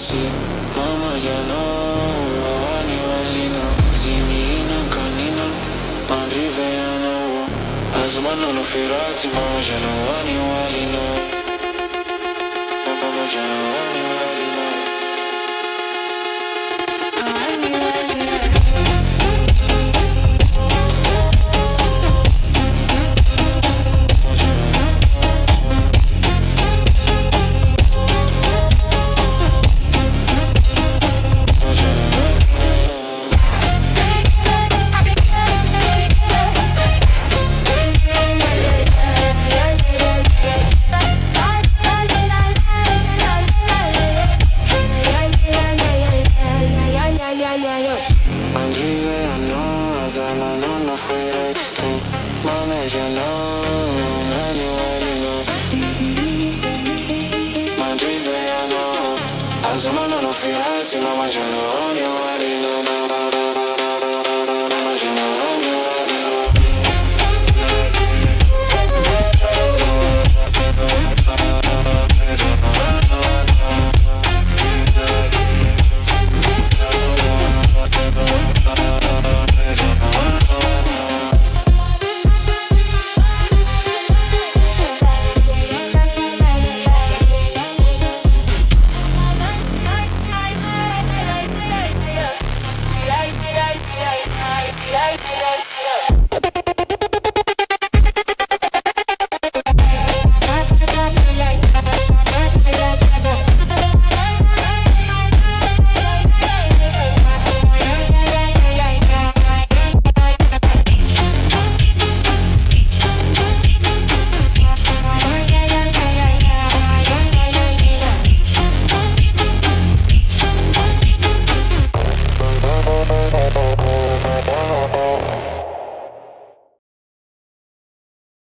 si mama jano wani walino zinina kanina Andri veyano azmano no firati mama jano wani walino mama jano wani walino no fuera de ti, mami ya no, nani walino Madrid ya no, azumano no fuera de ti, mama ya no, nani walino